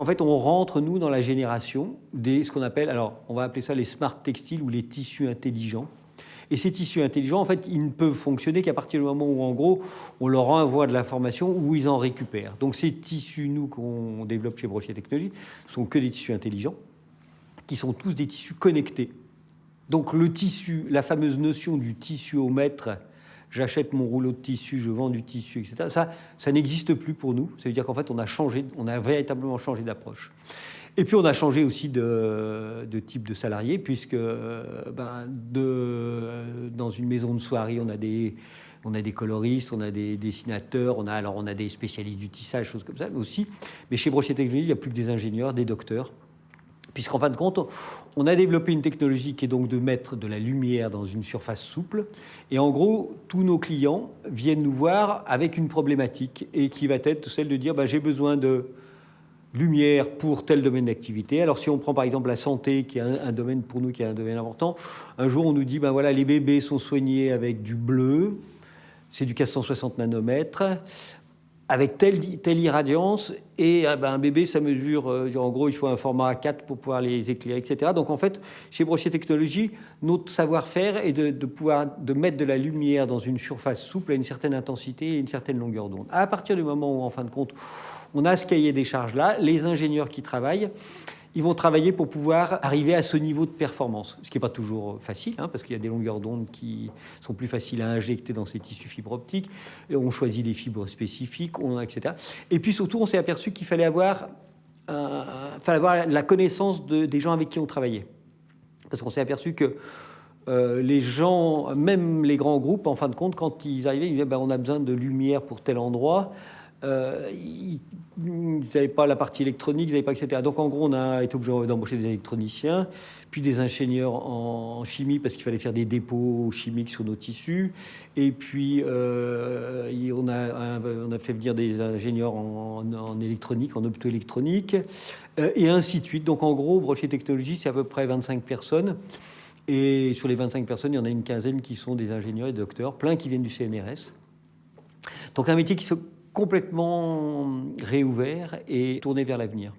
fait, on rentre, nous, dans la génération ce qu'on appelle, alors on va appeler ça les smart textiles ou les tissus intelligents. Et ces tissus intelligents, en fait, ils ne peuvent fonctionner qu'à partir du moment où, en gros, on leur envoie de l'information ou ils en récupèrent. Donc ces tissus, nous, qu'on développe chez Brochet Technologies, sont que des tissus intelligents, qui sont tous des tissus connectés. Donc le tissu, la fameuse notion du tissu au mètre, j'achète mon rouleau de tissu, je vends du tissu, etc., ça n'existe plus pour nous. Ça veut dire qu'en fait, on a véritablement changé d'approche. Et puis on a changé aussi de type de salarié, puisque dans une maison de soirée, on a des coloristes, on a des dessinateurs, on a des spécialistes du tissage, choses comme ça aussi. Mais chez Brochet Technologies, il n'y a plus que des ingénieurs, des docteurs. Puisqu'en fin de compte, on a développé une technologie qui est donc de mettre de la lumière dans une surface souple. Et en gros, tous nos clients viennent nous voir avec une problématique et qui va être celle de dire j'ai besoin de lumière pour tel domaine d'activité. Alors si on prend par exemple la santé, qui est un domaine pour nous qui est un domaine important, un jour on nous dit voilà, les bébés sont soignés avec du bleu, c'est du 460 nanomètres, avec telle irradiance, et un bébé, ça mesure, en gros, il faut un format A4 pour pouvoir les éclairer, etc. Donc en fait, chez Brochet Technologies, notre savoir-faire est de mettre de la lumière dans une surface souple à une certaine intensité et une certaine longueur d'onde. À partir du moment où, en fin de compte, on a ce cahier des charges-là, les ingénieurs qui travaillent, ils vont travailler pour pouvoir arriver à ce niveau de performance. Ce qui n'est pas toujours facile, parce qu'il y a des longueurs d'onde qui sont plus faciles à injecter dans ces tissus fibres optiques. Et on choisit des fibres spécifiques, etc. Et puis surtout, on s'est aperçu qu'il fallait avoir la connaissance des gens avec qui on travaillait. Parce qu'on s'est aperçu que les gens, même les grands groupes, en fin de compte, quand ils arrivaient, ils disaient on a besoin de lumière pour tel endroit. Ils n'avaient pas la partie électronique, ils n'avaient pas, etc. Donc en gros, on a été obligé d'embaucher des électroniciens, puis des ingénieurs en chimie parce qu'il fallait faire des dépôts chimiques sur nos tissus. Et puis on a fait venir des ingénieurs en électronique, en optoélectronique, et ainsi de suite. Donc en gros, Brochet Technologies, c'est à peu près 25 personnes. Et sur les 25 personnes, il y en a une quinzaine qui sont des ingénieurs et des docteurs, plein qui viennent du CNRS. Donc un métier qui se complètement réouvert et tourné vers l'avenir.